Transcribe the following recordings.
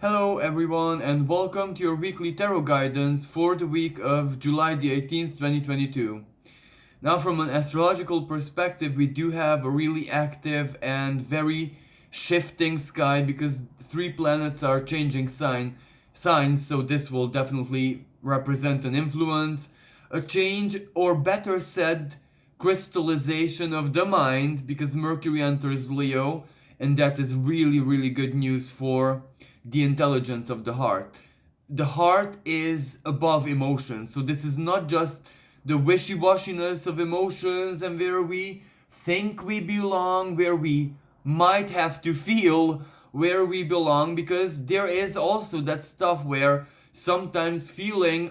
Hello everyone and welcome to your weekly tarot guidance for the week of July the 18th, 2022. Now from an astrological perspective, we do have a really active and very shifting sky because three planets are changing signs, so this will definitely represent an influence, a change, or better said, crystallization of the mind because Mercury enters Leo, and that is really good news for the intelligence of the heart. The heart is above emotions, so this is not just the wishy-washiness of emotions and where we think we belong, where we might have to feel where we belong, because there is also that stuff where sometimes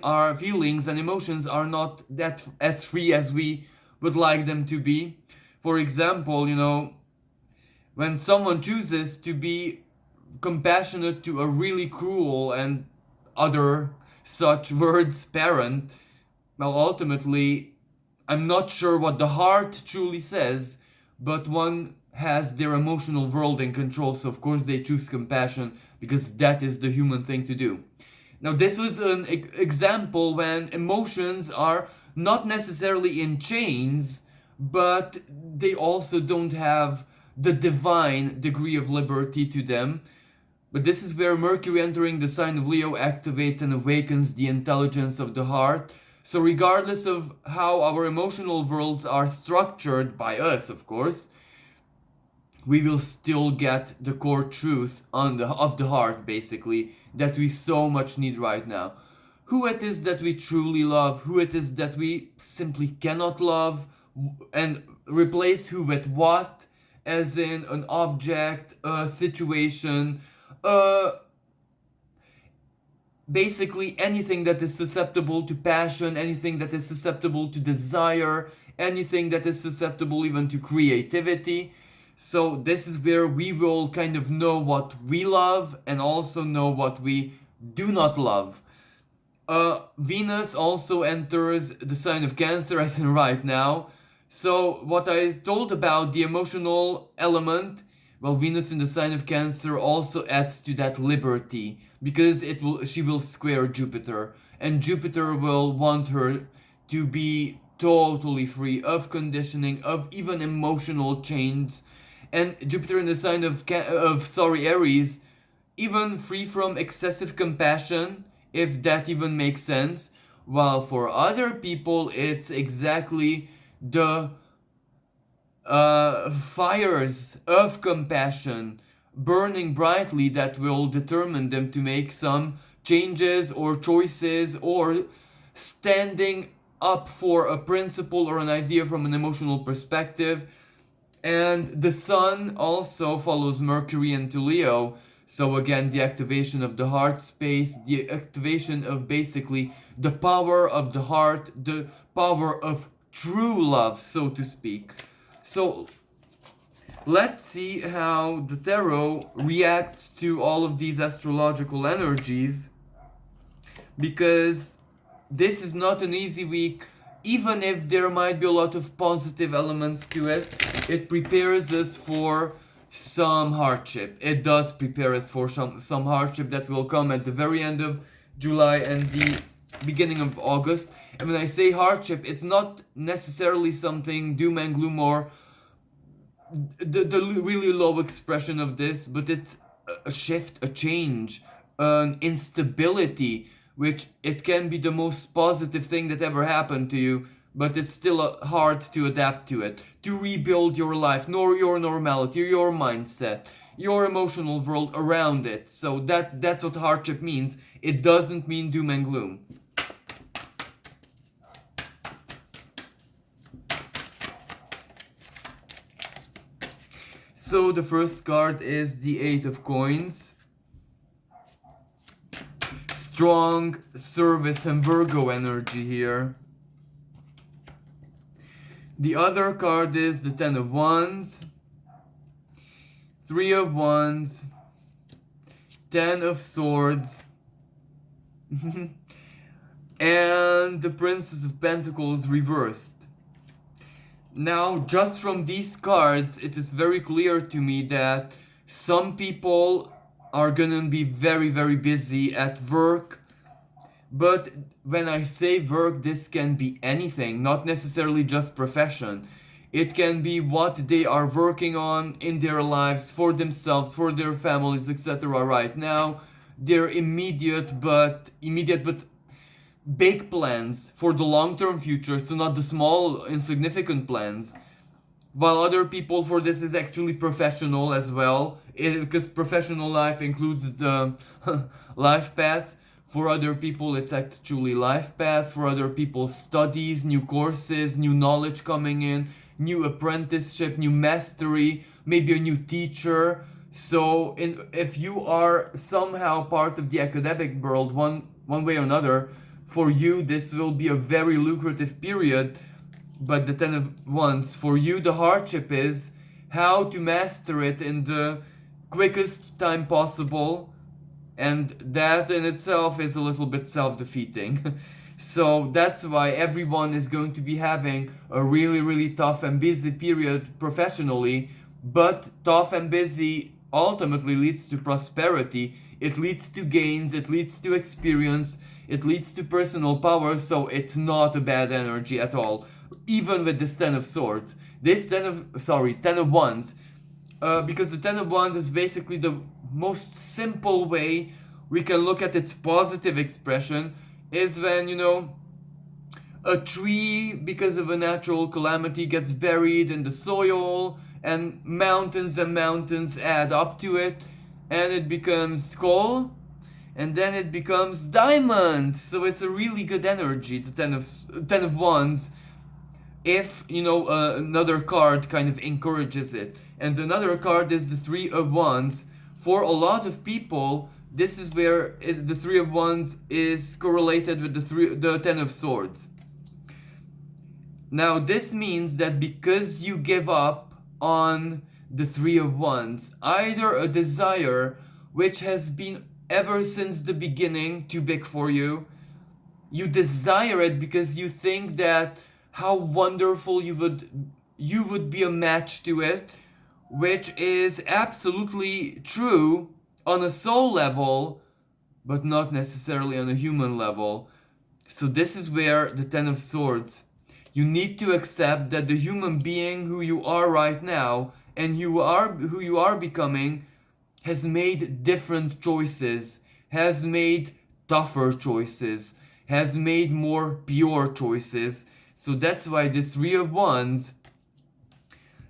our feelings and emotions are not that as free as we would like them to be. For example, when someone chooses to be compassionate to a really cruel and other such words parent, well, ultimately, I'm not sure what the heart truly says, but one has their emotional world in control, so of course they choose compassion because that is the human thing to do. Now, this was an example when emotions are not necessarily in chains, but they also don't have the divine degree of liberty to them. But this is where Mercury entering the sign of Leo activates and awakens the intelligence of the heart. So, regardless of how our emotional worlds are structured by us, of course, we will still get the core truth of the heart, basically, that we so much need right now. Who it is that we truly love, who it is that we simply cannot love, and replace who with what, as in an object, a situation, uh, basically anything that is susceptible to passion, anything that is susceptible to desire, anything that is susceptible even to creativity. So this is where we will kind of know what we love and also know what we do not love. Venus also enters the sign of Cancer as in right now. So what I told about the emotional element, well, Venus in the sign of Cancer also adds to that liberty because she will square Jupiter, and Jupiter will want her to be totally free of conditioning, of even emotional change. And Jupiter in the sign of Aries, even free from excessive compassion, if that even makes sense. While for other people, it's exactly the fires of compassion burning brightly that will determine them to make some changes or choices or standing up for a principle or an idea from an emotional perspective. And the sun also follows Mercury into Leo. So again, the activation of the heart space, the activation of basically the power of the heart, the power of true love, so to speak. So let's see how the tarot reacts to all of these astrological energies, because this is not an easy week. Even if there might be a lot of positive elements to it, it prepares us for some hardship. It does prepare us for some hardship that will come at the very end of July and the beginning of August. And when I say hardship, it's not necessarily something doom and gloom or the really low expression of this, but it's a shift, a change, an instability, which it can be the most positive thing that ever happened to you, but it's still hard to adapt to it, to rebuild your life, nor your normality, your mindset, your emotional world around it. So that's what hardship means. It doesn't mean doom and gloom. So the first card is the Eight of Coins. Strong service and Virgo energy here. The other card is the Ten of Wands, Three of Wands, Ten of Swords, and the Princess of Pentacles reversed. Now, just from these cards, it is very clear to me that some people are gonna be very, very busy at work. But when I say work, this can be anything, not necessarily just profession. It can be what they are working on in their lives, for themselves, for their families, etc. right now. Their immediate but big plans for the long-term future, so not the small insignificant plans. While other people for this is actually professional as well, because professional life includes the life path. For other people it's actually life path. For other people, studies, new courses, new knowledge coming in, new apprenticeship, new mastery, maybe a new teacher. So if you are somehow part of the academic world, one way or another, for you this will be a very lucrative period. But the Ten of Wands, for you, the hardship is how to master it in the quickest time possible, and that in itself is a little bit self defeating. So that's why everyone is going to be having a really, really tough and busy period professionally, but tough and busy ultimately leads to prosperity. It leads to gains, it leads to experience, it leads to personal power, so it's not a bad energy at all. Even with this Ten of Swords, this Ten of Wands, because the Ten of Wands is basically the most simple way we can look at its positive expression, is when, a tree, because of a natural calamity, gets buried in the soil, and mountains add up to it, and it becomes coal, and then it becomes diamond. So it's a really good energy, the Ten of Wands, if another card kind of encourages it. And another card is the Three of Wands. For a lot of people, this is where the Three of Wands is correlated with the Ten of Swords. Now this means that because you give up on the Three of Wands, either a desire which has been ever since the beginning too big for you, you desire it because you think that how wonderful you would be a match to it, which is absolutely true on a soul level, but not necessarily on a human level. So this is where the Ten of Swords, you need to accept that the human being who you are right now and who you are becoming has made different choices, has made tougher choices, has made more pure choices. So that's why this Three of Wands,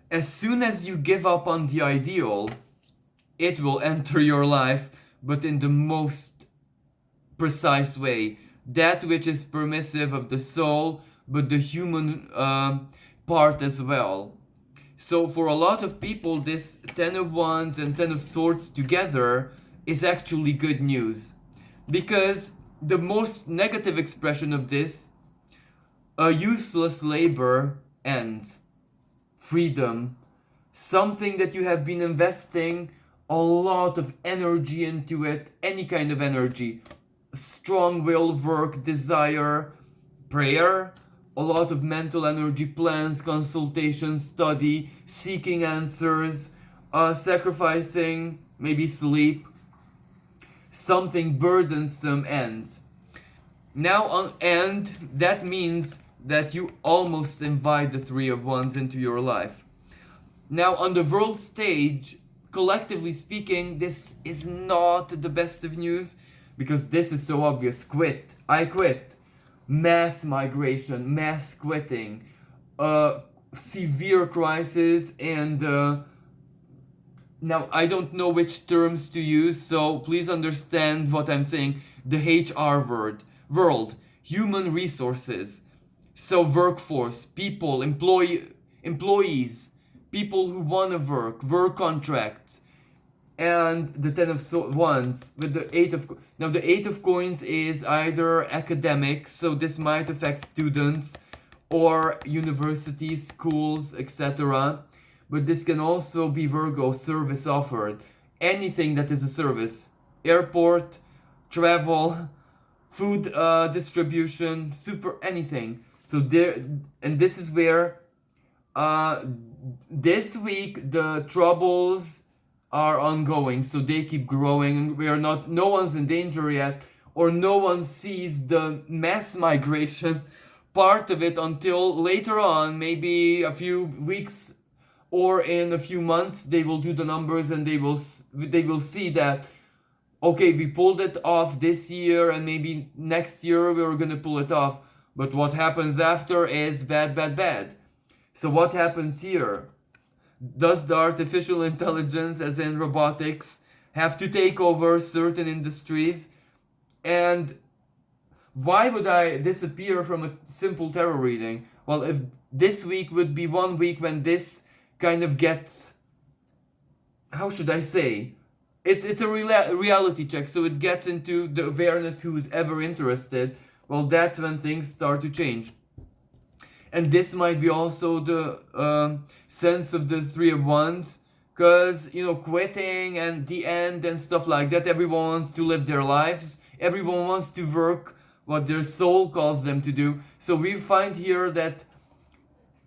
as soon as you give up on the ideal, it will enter your life, but in the most precise way. That which is permissive of the soul, but the human part as well. So for a lot of people, this Ten of Wands and Ten of Swords together is actually good news. Because the most negative expression of this, a useless labor ends. Freedom. Something that you have been investing a lot of energy into it, any kind of energy. Strong will, work, desire, prayer, a lot of mental energy, plans, consultation, study, seeking answers, sacrificing, maybe sleep. Something burdensome ends. And that means that you almost invite the Three of Wands into your life. Now, on the world stage, collectively speaking, this is not the best of news, because this is so obvious. Quit. I quit. Mass migration, mass quitting, severe crisis, and now I don't know which terms to use, so please understand what I'm saying. The HR world, human resources, so workforce, people, employees, people who want to work contracts, and the Ten of Wands with the Eight of... Now the Eight of Coins is either academic, so this might affect students, or universities, schools, etc. But this can also be Virgo, service offered. Anything that is a service. Airport, travel, food distribution, anything. So and this is where this week the troubles are ongoing, so they keep growing, and we are not, no one's in danger yet, or no one sees the mass migration part of it until later on, maybe a few weeks or in a few months. They will do the numbers and they will see that, okay, we pulled it off this year, and maybe next year we're gonna pull it off, but what happens after is bad, bad, bad. So what happens here? Does the artificial intelligence, as in robotics, have to take over certain industries? And why would I disappear from a simple tarot reading? Well, if this week would be one week when this kind of gets, how should I say? It's a reality check, so it gets into the awareness who is ever interested. Well, that's when things start to change. And this might be also the sense of the Three of Wands, because, you know, quitting and the end and stuff like that, everyone wants to live their lives, everyone wants to work what their soul calls them to do. So we find here that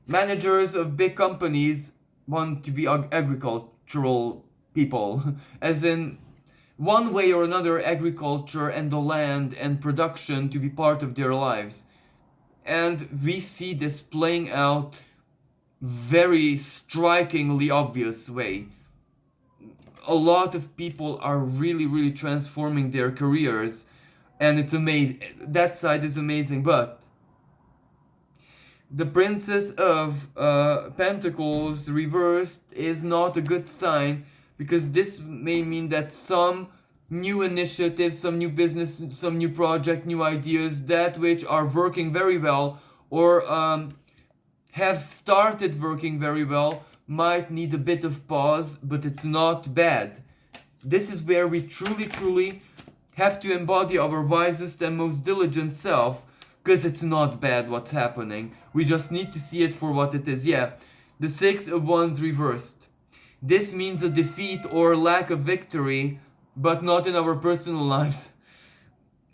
managers of big companies want to be agricultural people, as in, one way or another, agriculture and the land and production to be part of their lives. And we see this playing out very strikingly obvious way. A lot of people are really, really transforming their careers, and it's amazing. That side is amazing. But the Princess of Pentacles reversed is not a good sign, because this may mean that some new initiatives, some new business, some new project, new ideas, that which are working very well, or have started working very well, might need a bit of pause, but it's not bad. This is where we truly, truly have to embody our wisest and most diligent self, because it's not bad what's happening. We just need to see it for what it is. Yeah, the Six of Wands reversed. This means a defeat or lack of victory, but not in our personal lives.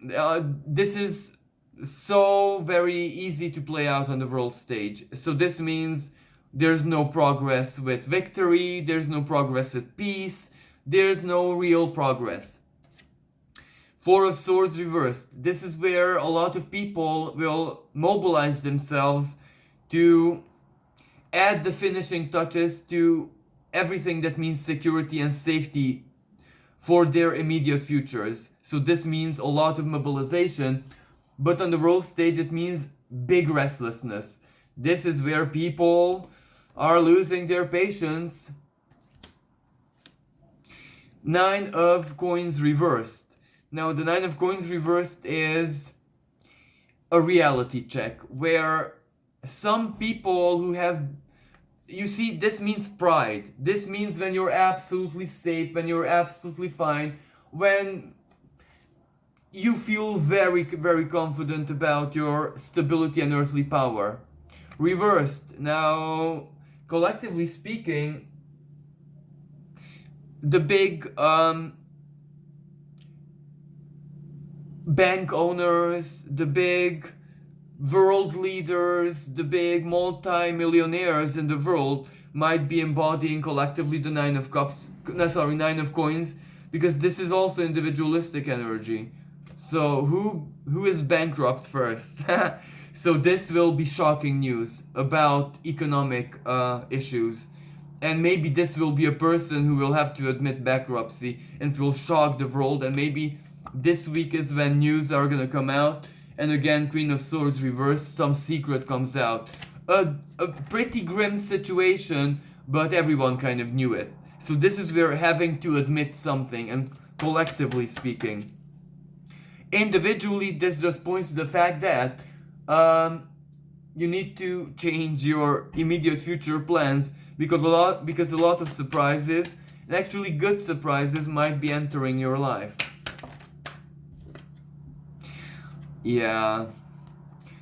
This is so very easy to play out on the world stage. So this means there's no progress with victory, there's no progress with peace, there's no real progress. Four of Swords reversed. This is where a lot of people will mobilize themselves to add the finishing touches to everything that means security and safety for their immediate futures. So this means a lot of mobilization, but on the world stage it means big restlessness. This is where people are losing their patience. Nine of Coins reversed. Now the Nine of Coins reversed is a reality check, where some people who have, you see, this means pride. This means when you're absolutely safe, when you're absolutely fine, when you feel very, very confident about your stability and earthly power. Reversed. Now, collectively speaking, the big bank owners, the big world leaders, the big multi-millionaires in the world might be embodying collectively the Nine of Cups, Nine of Coins, because this is also individualistic energy. So who is bankrupt first? So this will be shocking news about economic issues. And maybe this will be a person who will have to admit bankruptcy, and it will shock the world. And maybe this week is when news are gonna come out. And again, Queen of Swords reversed, some secret comes out. A pretty grim situation, but everyone kind of knew it. So this is where having to admit something, and collectively speaking. Individually, this just points to the fact that you need to change your immediate future plans, because a lot of surprises, and actually good surprises, might be entering your life. Yeah.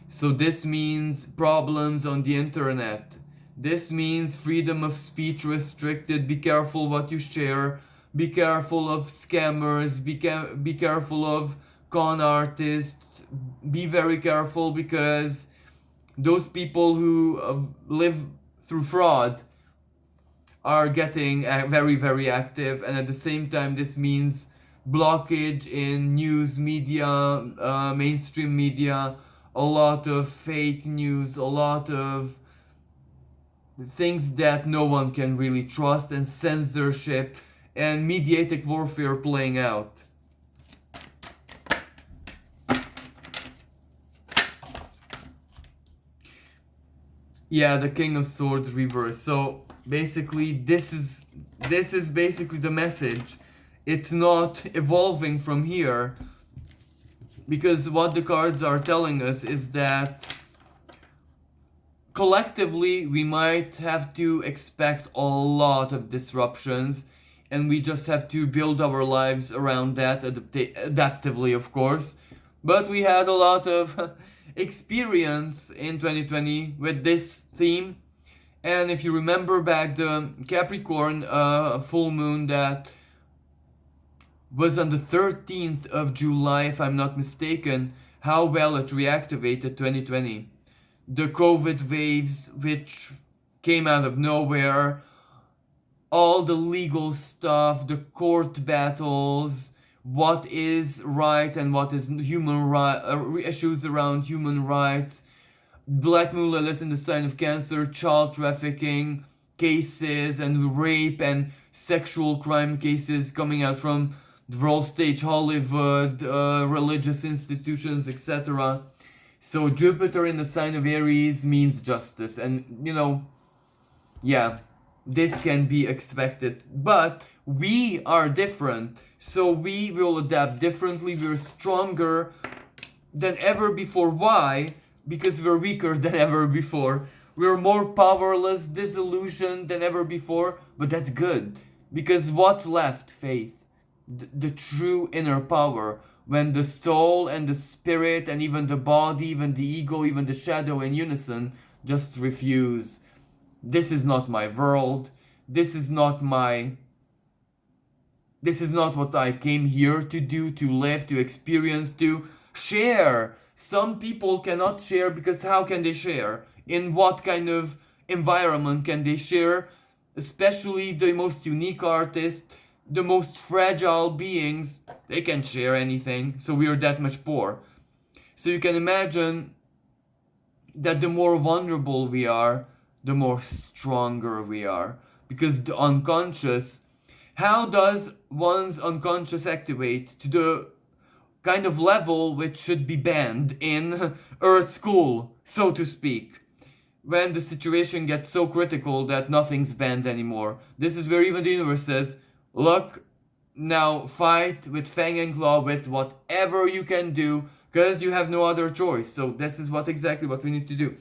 So this means problems on the internet. This means freedom of speech restricted. Be careful what you share. Be careful of scammers. Be careful of con artists. Be very careful, because those people who live through fraud are getting very, very active, and at the same time, this means blockage in news media, mainstream media, a lot of fake news, a lot of things that no one can really trust, and censorship and mediatic warfare playing out. Yeah, the King of Swords reverse. So basically, this is basically the message. It's not evolving from here, because what the cards are telling us is that collectively we might have to expect a lot of disruptions, and we just have to build our lives around that adaptively, of course. But we had a lot of experience in 2020 with this theme. And if you remember back, the Capricorn full moon that was on the 13th of July, if I'm not mistaken, how well it reactivated 2020. The COVID waves, which came out of nowhere, all the legal stuff, the court battles, what is right and what is human right, issues around human rights, Black Moon Lilith in the sign of Cancer, child trafficking cases, and rape and sexual crime cases coming out from the world stage, Hollywood, religious institutions, etc. So Jupiter in the sign of Aries means justice, and yeah, this can be expected. But we are different, so we will adapt differently. We're stronger than ever before. Why? Because we're weaker than ever before. We're more powerless, disillusioned than ever before, but that's good. Because what's left? Faith. The true inner power. When the soul and the spirit and even the body, even the ego, even the shadow in unison just refuse. This is not my world. This is not what I came here to do, to live, to experience, to share. Some people cannot share, because how can they share? In what kind of environment can they share? Especially the most unique artists, the most fragile beings, they can't share anything, so we are that much poor. So you can imagine that the more vulnerable we are, the more stronger we are. Because the unconscious, how does one's unconscious activate to the kind of level which should be banned in Earth School, so to speak? When the situation gets so critical that nothing's banned anymore. This is where even the universe says, look, now fight with fang and claw, with whatever you can do, because you have no other choice. So this is exactly what we need to do.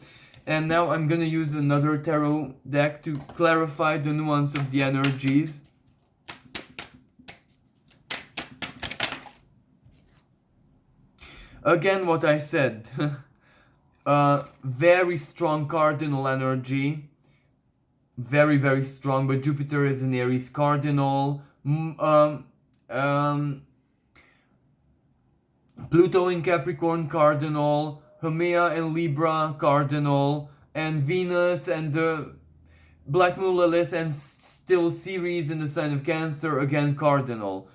And now I'm gonna use another tarot deck to clarify the nuance of the energies. Again, what I said. Very strong cardinal energy. Very, very strong. But Jupiter is an Aries cardinal. Pluto in Capricorn cardinal. Haumea in Libra cardinal. And Venus and the Black Moon Lilith and still Ceres in the sign of Cancer, again cardinal.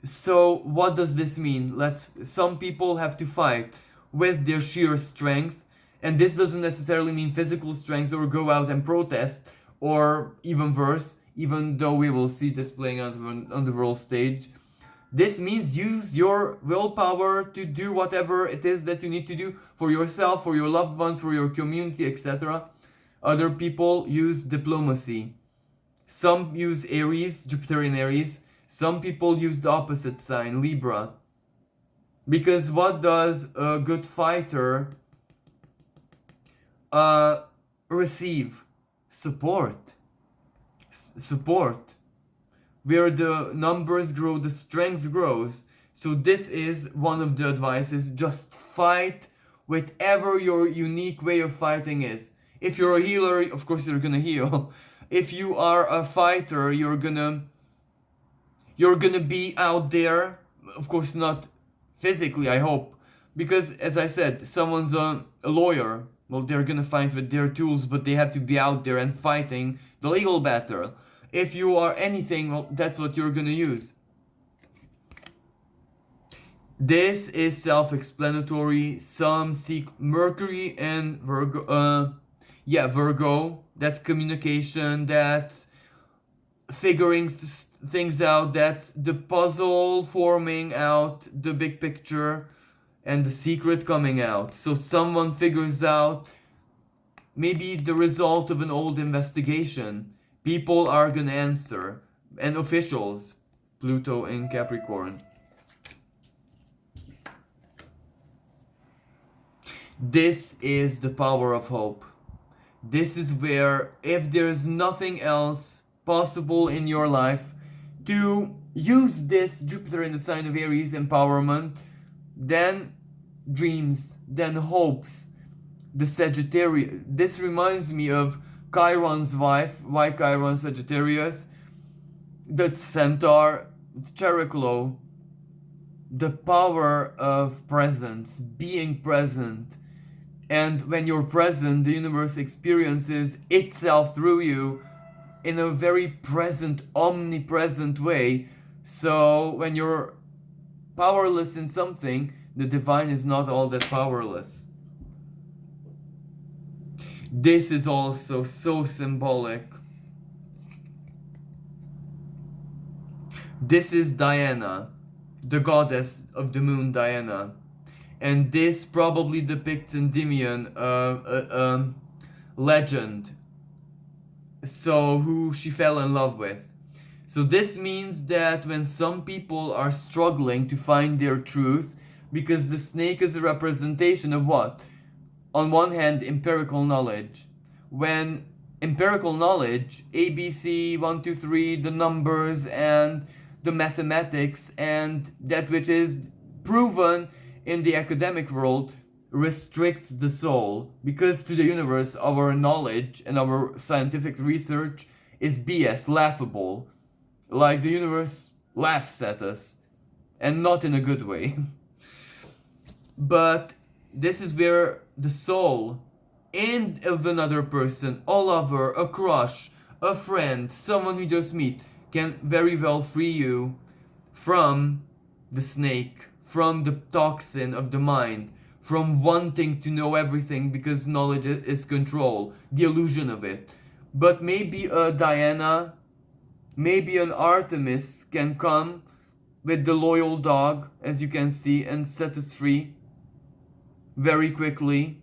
So what does this mean? Some people have to fight with their sheer strength, and this doesn't necessarily mean physical strength or go out and protest, or even worse, even though we will see this playing out on the world stage. This means use your willpower to do whatever it is that you need to do for yourself, for your loved ones, for your community, etc. Other people use diplomacy. Some use Aries, Jupiter in Aries. Some people use the opposite sign, Libra. Because what does a good fighter receive? Support. Support. Where the numbers grow, the strength grows. So this is one of the advices. Just fight whatever your unique way of fighting is. If you're a healer, of course you're gonna heal. If you are a fighter, you're gonna be out there. Of course not physically, I hope. Because as I said, someone's a lawyer. Well, they're gonna fight with their tools, but they have to be out there and fighting the legal battle. If you are anything, well, that's what you're gonna use. This is self-explanatory. Some seek Mercury and Virgo. Virgo. That's communication. That's figuring things out. That's the puzzle forming out the big picture and the secret coming out. So someone figures out maybe the result of an old investigation. People are gonna answer. And officials. Pluto in Capricorn. This is the power of hope. This is where, if there's nothing else possible in your life, to use this Jupiter in the sign of Aries empowerment, then dreams, then hopes. The Sagittarius. This reminds me of Chiron's wife. Why Chiron Sagittarius? The Centaur, Chariklo. The power of presence, being present. And when you're present, the universe experiences itself through you in a very present, omnipresent way. So when you're powerless in something, the divine is not all that powerless. This is also so symbolic. This is Diana, the goddess of the moon, Diana. And this probably depicts Endymion, legend. So, who she fell in love with. So this means that when some people are struggling to find their truth, because the snake is a representation of what? On one hand, empirical knowledge. When empirical knowledge, ABC, 1, 2, 3, the numbers and the mathematics and that which is proven in the academic world restricts the soul, because to the universe our knowledge and our scientific research is BS, laughable. Like the universe laughs at us, and not in a good way. But this is where the soul in of another person, a lover, a crush, a friend, someone you just meet, can very well free you from the snake, from the toxin of the mind, from wanting to know everything because knowledge is control, the illusion of it. But maybe a Diana, maybe an Artemis can come with the loyal dog, as you can see, and set us free very quickly,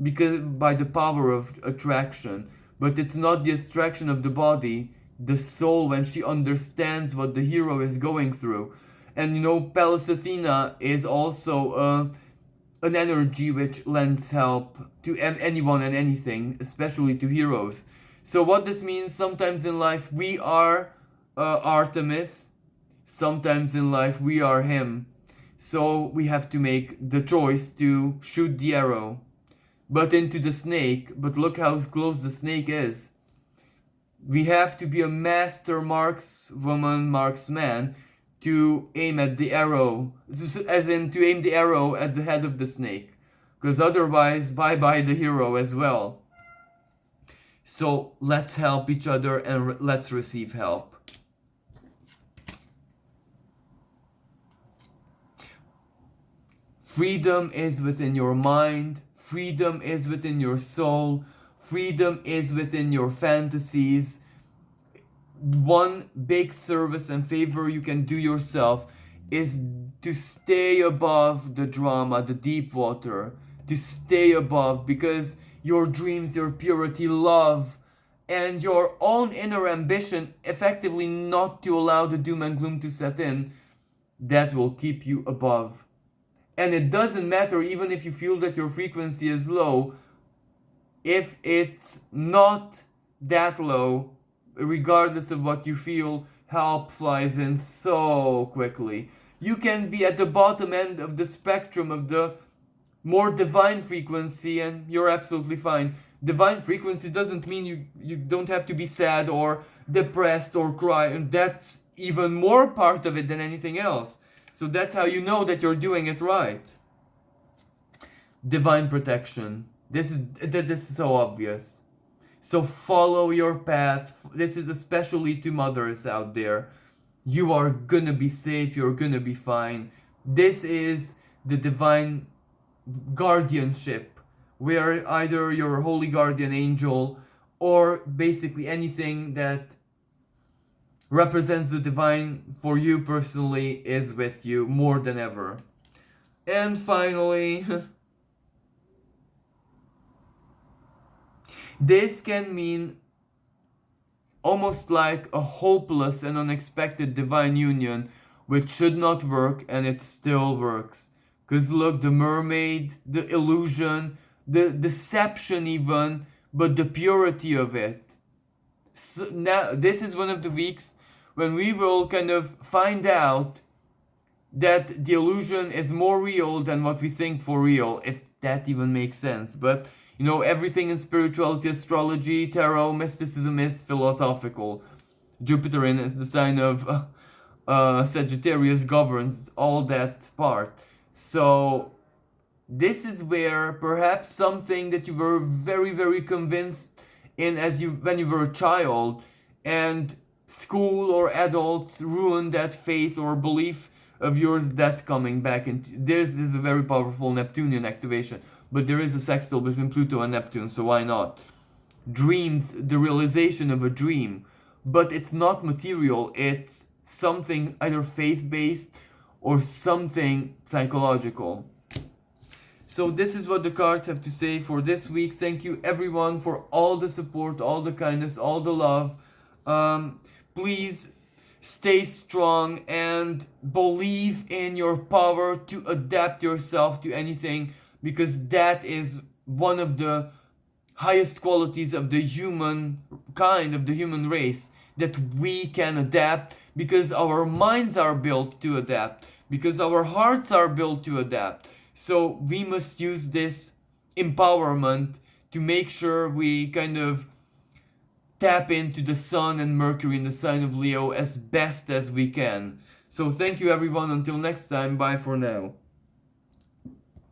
because by the power of attraction. But it's not the attraction of the body, the soul, when she understands what the hero is going through. And you know, Pallas Athena is also an energy which lends help to anyone and anything, especially to heroes. So what this means, sometimes in life we are Artemis, sometimes in life we are him. So we have to make the choice to shoot the arrow, but into the snake. But look how close the snake is. We have to be a master markswoman, marksman, to aim at the arrow, as in to aim the arrow at the head of the snake, because otherwise bye bye the hero as well. So let's help each other and let's receive help. Freedom is within your mind, freedom is within your soul, freedom is within your fantasies. One big service and favor you can do yourself is to stay above the drama, the deep water, to stay above, because your dreams, your purity, love, and your own inner ambition, effectively not to allow the doom and gloom to set in, that will keep you above. And it doesn't matter even if you feel that your frequency is low, if it's not that low, regardless of what you feel, help flies in so quickly. You can be at the bottom end of the spectrum of the more divine frequency and you're absolutely fine. Divine frequency doesn't mean you don't have to be sad or depressed or cry, and that's even more part of it than anything else. So that's how you know that you're doing it right. Divine protection. This is so obvious. So follow your path. This is especially to mothers out there. You are gonna be safe, you're gonna be fine. This is the divine guardianship, where either your holy guardian angel or basically anything that represents the divine for you personally is with you more than ever. And finally, this can mean almost like a hopeless and unexpected divine union which should not work and it still works. Because look, the mermaid, the illusion, the deception, even, but the purity of it. So now, this is one of the weeks when we will kind of find out that the illusion is more real than what we think for real, if that even makes sense. But you know, everything in spirituality, astrology, tarot, mysticism is philosophical. Jupiter in is the sign of Sagittarius governs all that part. So this is where perhaps something that you were very very convinced in as you when you were a child, and school or adults ruin that faith or belief of yours, that's coming back. And this is a very powerful Neptunian activation, but there is a sextile between Pluto and Neptune, so why not? Dreams, the realization of a dream, but it's not material, it's something either faith based or something psychological. So this is what the cards have to say for this week. Thank you everyone for all the support, all the kindness, all the love. Please stay strong and believe in your power to adapt yourself to anything, because that is one of the highest qualities of the human kind, of the human race, that we can adapt because our minds are built to adapt, because our hearts are built to adapt. So we must use this empowerment to make sure we kind of tap into the Sun and Mercury in the sign of Leo as best as we can. So thank you everyone, until next time, bye for now.